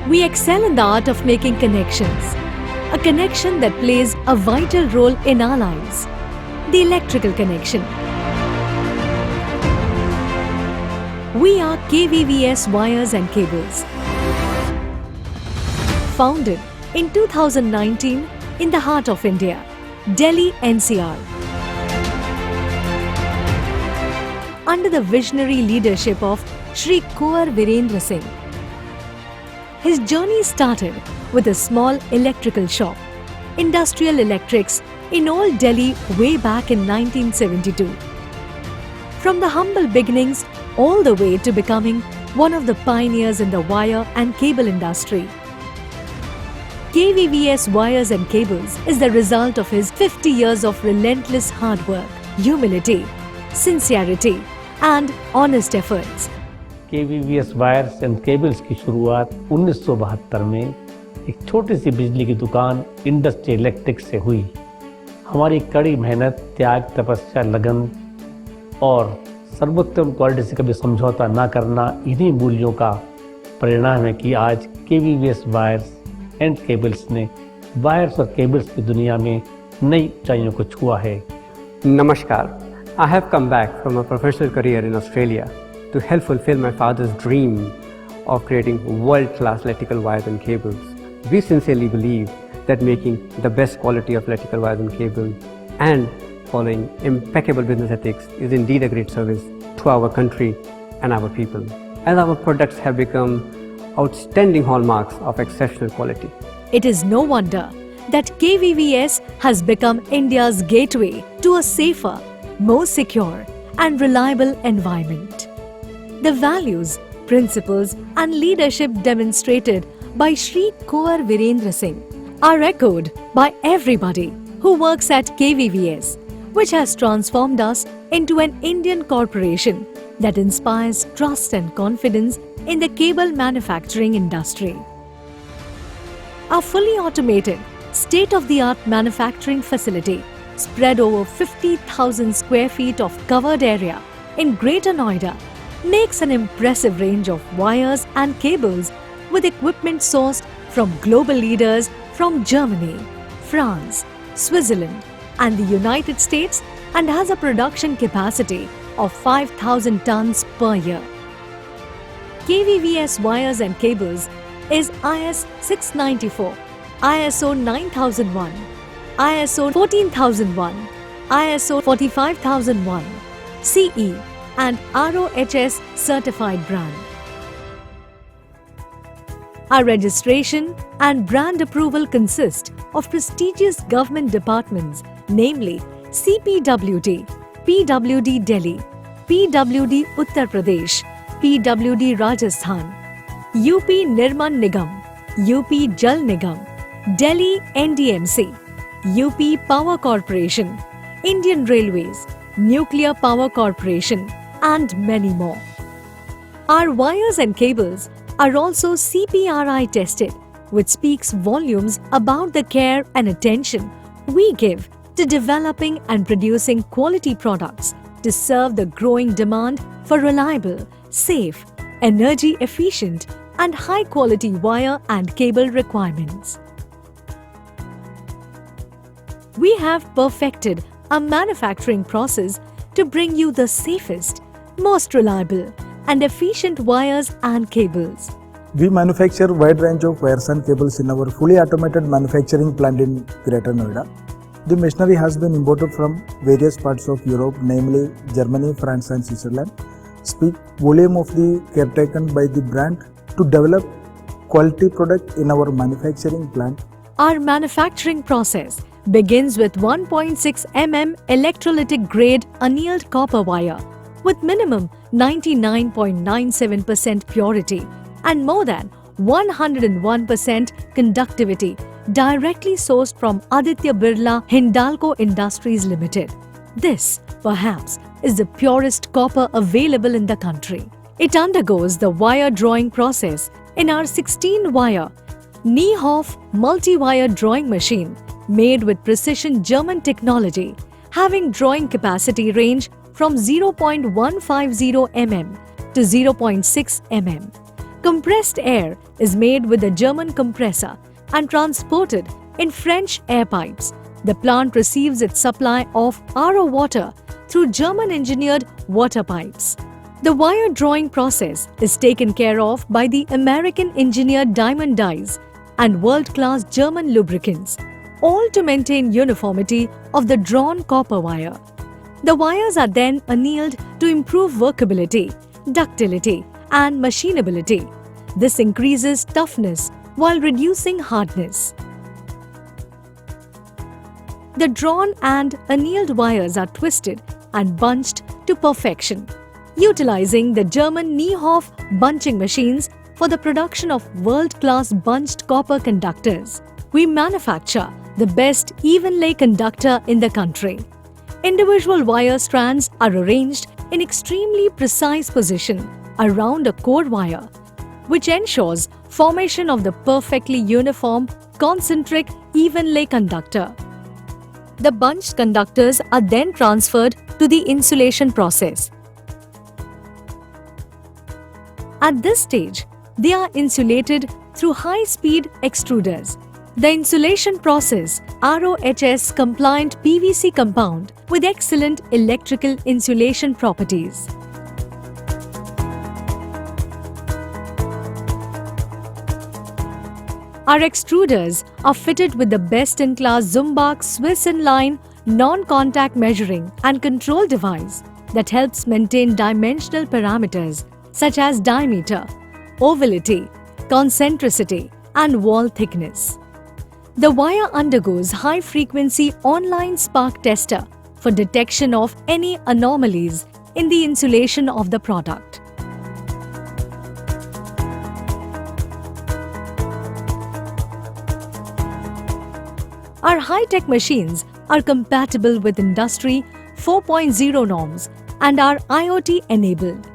We excel in the art of making connections. A connection that plays a vital role in our lives. The electrical connection. We are KVVS Wires and Cables. Founded in 2019 in the heart of India, Delhi NCR. Under the visionary leadership of Shri Virendra Singh. His journey started with a small electrical shop, Industrial Electrics, in Old Delhi way back in 1972. From the humble beginnings all the way to becoming one of the pioneers in the wire and cable industry. KVVS Wires and Cables is the result of his 50 years of relentless hard work, humility, sincerity and honest efforts. KVVS Wires and Cables की शुरुआत 1972 में एक छोटी सी बिजली की दुकान industrial electric से हुई। हमारी कड़ी मेहनत, त्याग, तपस्या, लगन और सर्वोत्तम क्वालिटी से कभी समझौता ना करना, इन्हीं मूल्यों का परिणाम है कि आज KVVS वायर्स एंड केबल्स ने वायर्स और केबल्स की दुनिया में नई ऊंचाइयों को छुआ है। Namaskar. I have come back from a professional career in Australia to help fulfill my father's dream of creating world-class electrical wires and cables. We sincerely believe that making the best quality of electrical wires and cables and following impeccable business ethics is indeed a great service to our country and our people, as our products have become outstanding hallmarks of exceptional quality. It is no wonder that KVVS has become India's gateway to a safer, more secure and reliable environment. The values, principles and leadership demonstrated by Shri Virendra Singh are echoed by everybody who works at KVVS, which has transformed us into an Indian corporation that inspires trust and confidence in the cable manufacturing industry. Our fully automated, state-of-the-art manufacturing facility spread over 50,000 square feet of covered area in Greater Noida makes an impressive range of wires and cables with equipment sourced from global leaders from Germany, France, Switzerland and the United States and has a production capacity of 5,000 tons per year. KVVS Wires and Cables is IS 694, ISO 9001, ISO 14001, ISO 45001, CE and ROHS certified brand. Our registration and brand approval consist of prestigious government departments, namely CPWD, PWD Delhi, PWD Uttar Pradesh, PWD Rajasthan, UP Nirman Nigam, UP Jal Nigam, Delhi NDMC, UP Power Corporation, Indian Railways, Nuclear Power Corporation and many more. Our wires and cables are also CPRI tested, which speaks volumes about the care and attention we give to developing and producing quality products to serve the growing demand for reliable, safe, energy efficient and high quality wire and cable requirements. We have perfected a manufacturing process to bring you the safest, most reliable and efficient wires and cables. We manufacture a wide range of wires and cables in our fully automated manufacturing plant in Greater Noida. The machinery has been imported from various parts of Europe, namely Germany, France and Switzerland. Speak volume of the care taken by the brand to develop quality product in our manufacturing plant. Our manufacturing process begins with 1.6 mm electrolytic grade annealed copper wire with minimum 99.97% purity and more than 101% conductivity directly sourced from Aditya Birla Hindalco Industries Limited. This, perhaps, is the purest copper available in the country. It undergoes the wire drawing process in our 16-wire Niehoff multi-wire drawing machine made with precision German technology, having drawing capacity range from 0.150 mm to 0.6 mm. Compressed air is made with a German compressor and transported in French air pipes. The plant receives its supply of RO water through German-engineered water pipes. The wire drawing process is taken care of by the American-engineered diamond dies and world-class German lubricants, all to maintain uniformity of the drawn copper wire. The wires are then annealed to improve workability, ductility, and machinability. This increases toughness while reducing hardness. The drawn and annealed wires are twisted and bunched to perfection, utilizing the German Niehoff bunching machines for the production of world-class bunched copper conductors. We manufacture the best even-lay conductor in the country. Individual wire strands are arranged in extremely precise position around a core wire, which ensures formation of the perfectly uniform, concentric, even-lay conductor. The bunched conductors are then transferred to the insulation process. At this stage, they are insulated through high-speed extruders. The insulation process RoHS compliant PVC compound with excellent electrical insulation properties. Our extruders are fitted with the best-in-class Zumbach Swiss inline non-contact measuring and control device that helps maintain dimensional parameters such as diameter, ovality, concentricity, and wall thickness. The wire undergoes high-frequency online spark tester for detection of any anomalies in the insulation of the product. Our high-tech machines are compatible with Industry 4.0 norms and are IoT-enabled.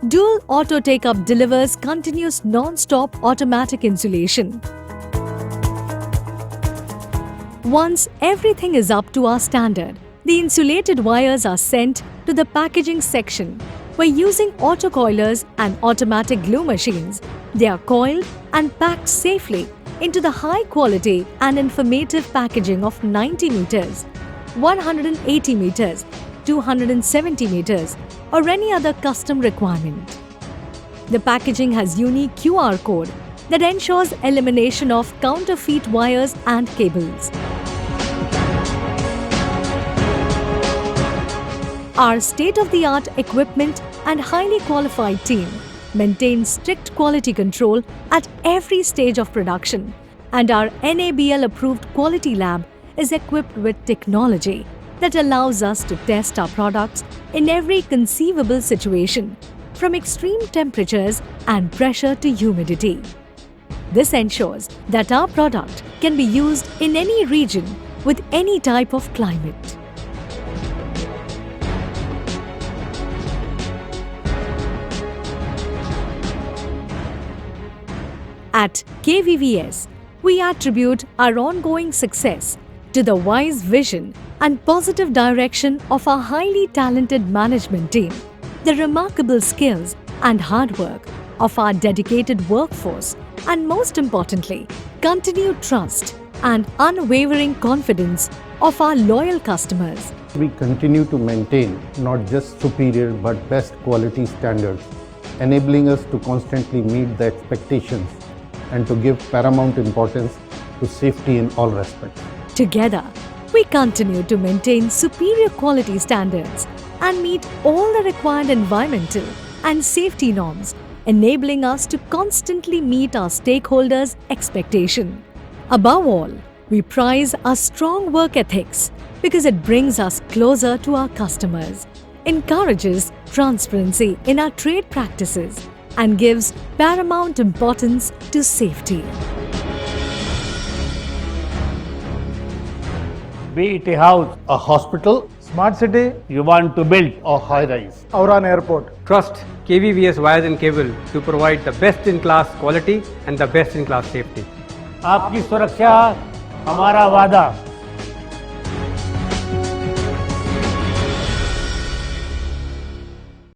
Dual Auto Take-Up delivers continuous non-stop automatic insulation. Once everything is up to our standard, the insulated wires are sent to the packaging section, where using autocoilers and automatic glue machines, they are coiled and packed safely into the high quality and informative packaging of 90 meters, 180 meters, 270 meters, or any other custom requirement. The packaging has unique QR code that ensures elimination of counterfeit wires and cables. Our state-of-the-art equipment and highly qualified team maintain strict quality control at every stage of production, and our NABL-approved quality lab is equipped with technology that allows us to test our products in every conceivable situation, from extreme temperatures and pressure to humidity. This ensures that our product can be used in any region with any type of climate. At KVVS, we attribute our ongoing success to the wise vision and positive direction of our highly talented management team, the remarkable skills and hard work of our dedicated workforce, and most importantly, continued trust and unwavering confidence of our loyal customers. We continue to maintain not just superior but best quality standards, enabling us to constantly meet the expectations and to give paramount importance to safety in all respects. Together, we continue to maintain superior quality standards and meet all the required environmental and safety norms, enabling us to constantly meet our stakeholders' expectation. Above all, we prize our strong work ethics because it brings us closer to our customers, encourages transparency in our trade practices, and gives paramount importance to safety. Be it a house, A hospital Smart city you want to build, or high rise. or an airport. Trust KVVS Wires and Cables to provide the best-in-class quality and the best-in-class safety. आपकी सुरक्षा हमारा वादा।